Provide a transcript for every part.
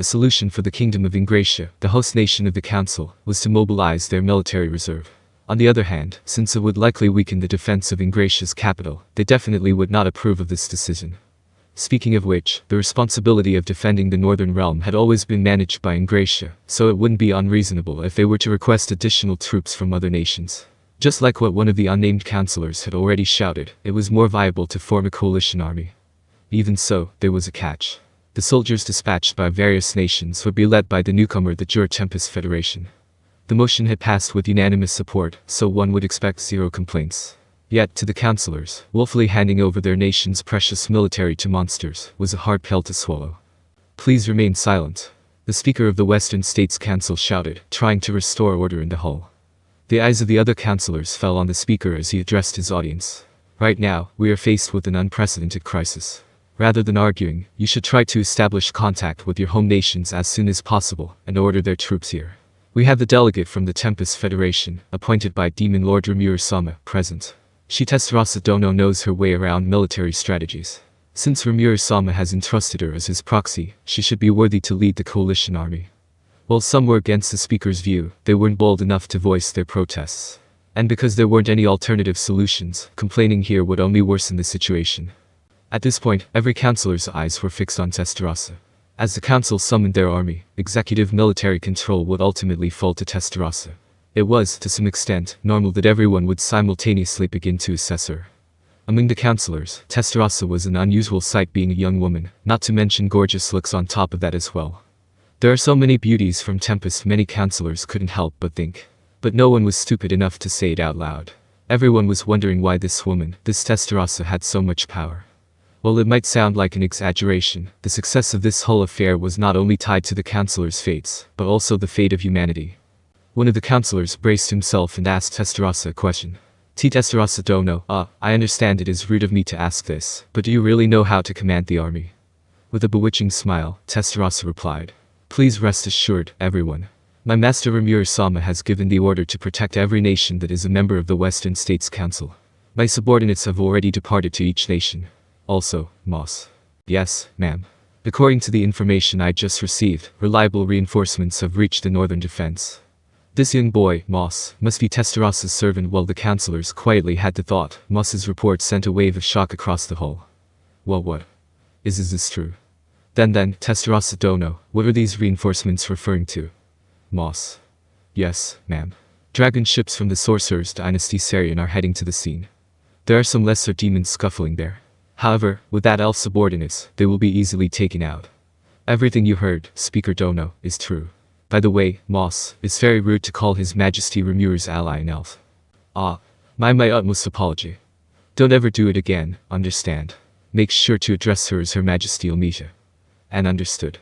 solution for the Kingdom of Ingratia, the host nation of the Council, was to mobilize their military reserve. On the other hand, since it would likely weaken the defense of Ingratia's capital, they definitely would not approve of this decision. Speaking of which, the responsibility of defending the Northern Realm had always been managed by Ingratia, so it wouldn't be unreasonable if they were to request additional troops from other nations. Just like what one of the unnamed councillors had already shouted, it was more viable to form a coalition army. Even so, there was a catch. The soldiers dispatched by various nations would be led by the newcomer, the Jura Tempest Federation. The motion had passed with unanimous support, so one would expect zero complaints. Yet, to the councillors, willfully handing over their nation's precious military to monsters was a hard pill to swallow. "Please remain silent," the Speaker of the Western States Council shouted, trying to restore order in the hall. The eyes of the other councillors fell on the Speaker as he addressed his audience. "Right now, we are faced with an unprecedented crisis. Rather than arguing, you should try to establish contact with your home nations as soon as possible and order their troops here. We have the delegate from the Tempest Federation, appointed by Demon Lord Rimuru-sama, present. She Testarossa Dono knows her way around military strategies. Since Rimuru-sama has entrusted her as his proxy, she should be worthy to lead the coalition army." While some were against the Speaker's view, they weren't bold enough to voice their protests. And because there weren't any alternative solutions, complaining here would only worsen the situation. At this point, every councillor's eyes were fixed on Testarossa. As the council summoned their army, executive military control would ultimately fall to Testarossa. It was, to some extent, normal that everyone would simultaneously begin to assess her. Among the councillors, Testarossa was an unusual sight, being a young woman, not to mention gorgeous looks on top of that as well. There are so many beauties from Tempest, many councillors couldn't help but think. But no one was stupid enough to say it out loud. Everyone was wondering why this woman, this Testarossa, had so much power. While it might sound like an exaggeration, the success of this whole affair was not only tied to the councillors' fates, but also the fate of humanity. One of the councillors braced himself and asked Testarossa a question. Testarossa Dono, I understand it is rude of me to ask this, but do you really know how to command the army? With a bewitching smile, Testarossa replied. Please rest assured, everyone. My master Rimuru-sama has given the order to protect every nation that is a member of the Western States Council. My subordinates have already departed to each nation. Also, Moss. Yes, ma'am. According to the information I just received, reliable reinforcements have reached the northern defense. This young boy, Moss, must be Testarossa's servant. While the councillors quietly had the thought, Moss's report sent a wave of shock across the hall. Well, what? Is this true? Then, Testarossa Dono, what are these reinforcements referring to? Moss. Yes, ma'am. Dragon ships from the Sorcerer's Dynasty Sarion are heading to the scene. There are some lesser demons scuffling there. However, with that elf subordinates, they will be easily taken out. Everything you heard, Speaker Dono, is true. By the way, Moss, it's very rude to call His Majesty Rimuru's ally an elf. My utmost apology. Don't ever do it again, understand? Make sure to address her as Her Majesty Omnisha. And understood.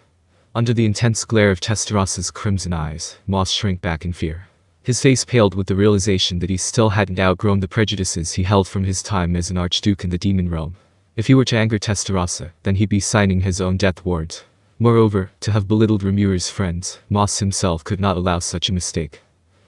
Under the intense glare of Testarossa's crimson eyes, Moss shrank back in fear. His face paled with the realization that he still hadn't outgrown the prejudices he held from his time as an archduke in the demon realm. If he were to anger Testarossa, then he'd be signing his own death warrant. Moreover, to have belittled Rimuru's friends, Moss himself could not allow such a mistake.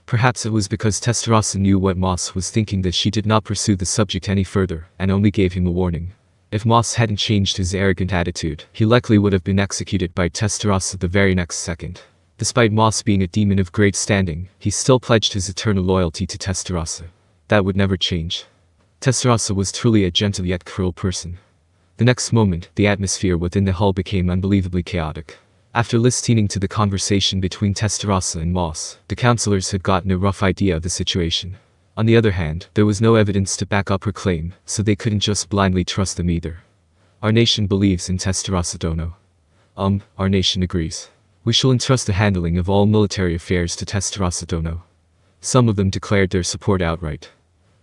Perhaps it was because Testarossa knew what Moss was thinking that she did not pursue the subject any further, and only gave him a warning. If Moss hadn't changed his arrogant attitude, he likely would have been executed by Testarossa the very next second. Despite Moss being a demon of great standing, he still pledged his eternal loyalty to Testarossa. That would never change. Testarossa was truly a gentle yet cruel person. The next moment, the atmosphere within the hall became unbelievably chaotic. After listening to the conversation between Testarossa and Moss, the councillors had gotten a rough idea of the situation. On the other hand, there was no evidence to back up her claim, so they couldn't just blindly trust them either. Our nation believes in Testarossa Dono. Our nation agrees. We shall entrust the handling of all military affairs to Testarossa Dono. Some of them declared their support outright.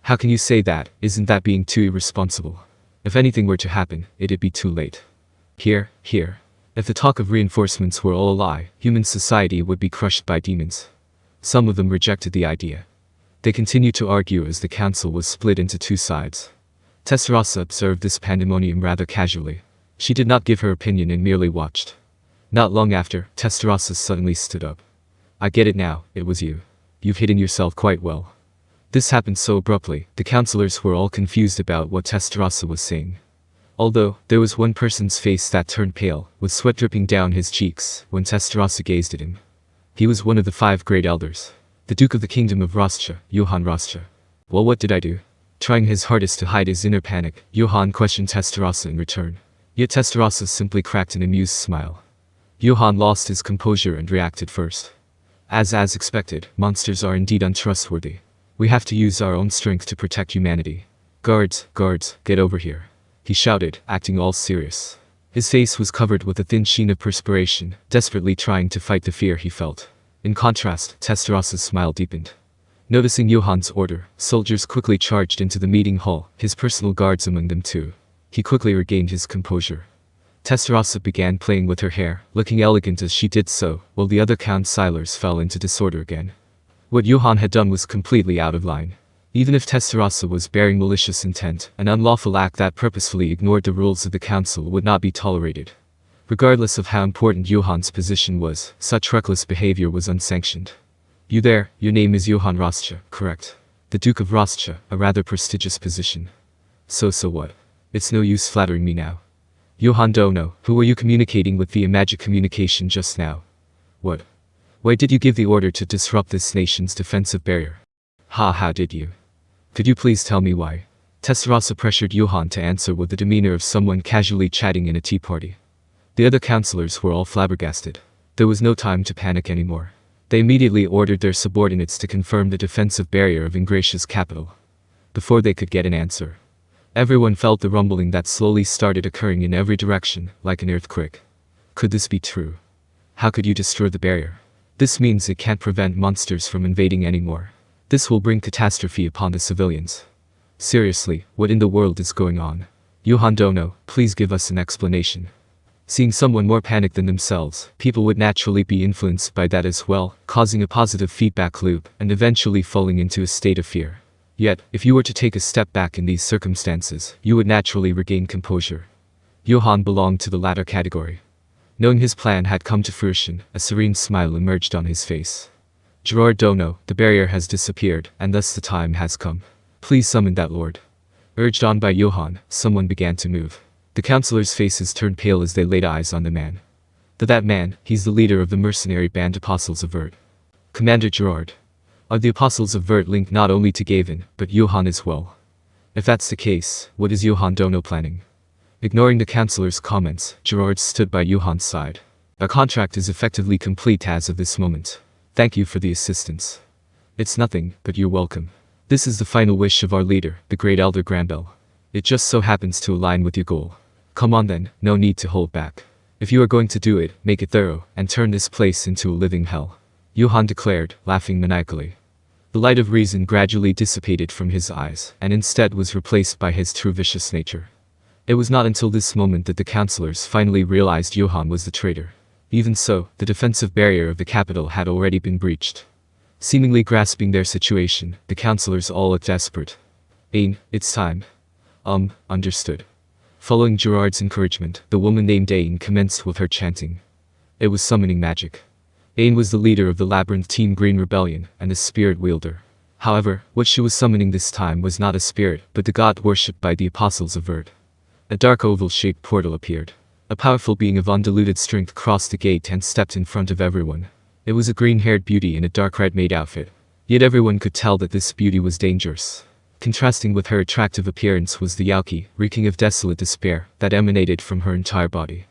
How can you say that? Isn't that being too irresponsible? If anything were to happen, it'd be too late. Here. If the talk of reinforcements were all a lie, human society would be crushed by demons. Some of them rejected the idea. They continued to argue as the council was split into two sides. Testarossa observed this pandemonium rather casually. She did not give her opinion and merely watched. Not long after, Testarossa suddenly stood up. I get it now, it was you. You've hidden yourself quite well. This happened so abruptly, the councillors were all confused about what Testarossa was saying. Although, there was one person's face that turned pale, with sweat dripping down his cheeks, when Testarossa gazed at him. He was one of the 5 great elders. The Duke of the Kingdom of Rostia, Johann Rostia. Well, what did I do? Trying his hardest to hide his inner panic, Johann questioned Testarossa in return. Yet Testarossa simply cracked an amused smile. Johann lost his composure and reacted first. As expected, monsters are indeed untrustworthy. We have to use our own strength to protect humanity. Guards, get over here. He shouted, acting all serious. His face was covered with a thin sheen of perspiration, desperately trying to fight the fear he felt. In contrast, Testarossa's smile deepened. Noticing Johann's order, soldiers quickly charged into the meeting hall, his personal guards among them too. He quickly regained his composure. Testarossa began playing with her hair, looking elegant as she did so, while the other councillors fell into disorder again. What Johann had done was completely out of line. Even if Testarossa was bearing malicious intent, an unlawful act that purposefully ignored the rules of the council would not be tolerated. Regardless of how important Johann's position was, such reckless behavior was unsanctioned. You there, your name is Johann Rostia, correct? The Duke of Rostia, a rather prestigious position. So what? It's no use flattering me now. Johann Dono, who were you communicating with via magic communication just now? What? Why did you give the order to disrupt this nation's defensive barrier? How did you? Could you please tell me why? Testarossa pressured Johann to answer with the demeanor of someone casually chatting in a tea party. The other councillors were all flabbergasted. There was no time to panic anymore. They immediately ordered their subordinates to confirm the defensive barrier of Ingratia's capital. Before they could get an answer, everyone felt the rumbling that slowly started occurring in every direction, like an earthquake. Could this be true? How could you destroy the barrier? This means it can't prevent monsters from invading anymore. This will bring catastrophe upon the civilians. Seriously, what in the world is going on? Johann Dono, please give us an explanation. Seeing someone more panicked than themselves, people would naturally be influenced by that as well, causing a positive feedback loop, and eventually falling into a state of fear. Yet, if you were to take a step back in these circumstances, you would naturally regain composure. Johann belonged to the latter category. Knowing his plan had come to fruition, a serene smile emerged on his face. Gerard Dono, the barrier has disappeared, and thus the time has come. Please summon that lord. Urged on by Johann, someone began to move. The councillors' faces turned pale as they laid eyes on the man. That man, he's the leader of the mercenary band Apostles of Verte. Commander Gerard. Are the Apostles of Verte linked not only to Gavin, but Johann as well? If that's the case, what is Johann Dono planning? Ignoring the councillors' comments, Gerard stood by Johann's side. Our contract is effectively complete as of this moment. Thank you for the assistance. It's nothing, but you're welcome. This is the final wish of our leader, the great elder Granbell. It just so happens to align with your goal. Come on then, no need to hold back. If you are going to do it, make it thorough, and turn this place into a living hell. Johann declared, laughing maniacally. The light of reason gradually dissipated from his eyes, and instead was replaced by his true vicious nature. It was not until this moment that the councillors finally realized Johann was the traitor. Even so, the defensive barrier of the capital had already been breached. Seemingly grasping their situation, the councillors all looked desperate. Ain, it's time. Understood. Following Gerard's encouragement, the woman named Ain commenced with her chanting. It was summoning magic. Ain was the leader of the Labyrinth Team Green Rebellion, and a spirit wielder. However, what she was summoning this time was not a spirit, but the god worshipped by the Apostles of Verte. A dark oval-shaped portal appeared. A powerful being of undiluted strength crossed the gate and stepped in front of everyone. It was a green-haired beauty in a dark red-made outfit. Yet everyone could tell that this beauty was dangerous. Contrasting with her attractive appearance was the Yauki, reeking of desolate despair, that emanated from her entire body.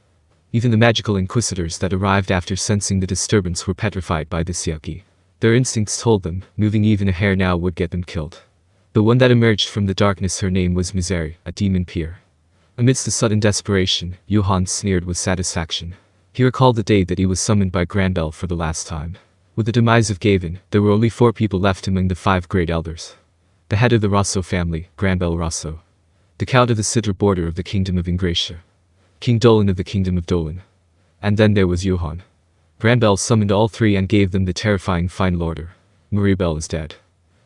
Even the magical inquisitors that arrived after sensing the disturbance were petrified by this Yauki. Their instincts told them, moving even a hair now would get them killed. The one that emerged from the darkness, her name was Mizeri, a demon peer. Amidst the sudden desperation, Johann sneered with satisfaction. He recalled the day that he was summoned by Granbell for the last time. With the demise of Gavin, there were only 4 people left among the 5 great elders. The head of the Rosso family, Granbell Rosso. The count of the Citra border of the Kingdom of Ingratia. King Dolan of the Kingdom of Dolan. And then there was Johann. Granbell summoned all 3 and gave them the terrifying final order. Maribel is dead.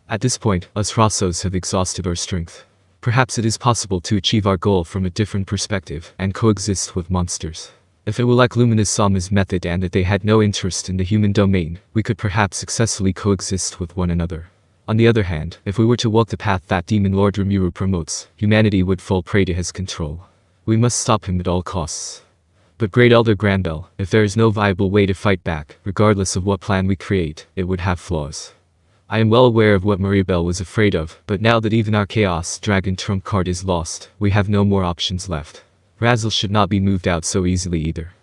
At this point, us Rossos have exhausted our strength. Perhaps it is possible to achieve our goal from a different perspective and coexist with monsters. If it were like Luminous Sama's method and that they had no interest in the human domain, we could perhaps successfully coexist with one another. On the other hand, if we were to walk the path that Demon Lord Rimuru promotes, humanity would fall prey to his control. We must stop him at all costs. But Great Elder Granbell, if there is no viable way to fight back, regardless of what plan we create, it would have flaws. I am well aware of what Mirabelle was afraid of, but now that even our Chaos Dragon trump card is lost, we have no more options left. Razzle should not be moved out so easily either.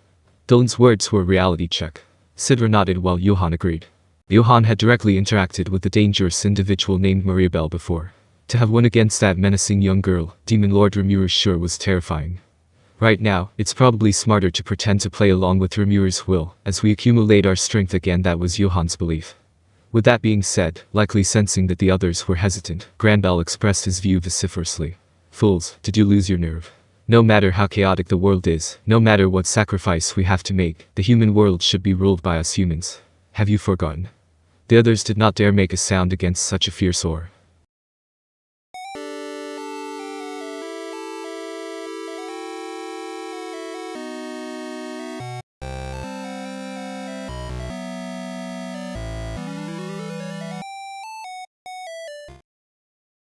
Dolan's words were a reality check. Sidra nodded while Johann agreed. Johann had directly interacted with the dangerous individual named Mirabelle before. To have won against that menacing young girl, Demon Lord Rimuru sure was terrifying. Right now, it's probably smarter to pretend to play along with Rimuru's will, as we accumulate our strength again. That was Johann's belief. With that being said, likely sensing that the others were hesitant, Granbell expressed his view vociferously. Fools, did you lose your nerve? No matter how chaotic the world is, no matter what sacrifice we have to make, the human world should be ruled by us humans. Have you forgotten? The others did not dare make a sound against such a fierce ore.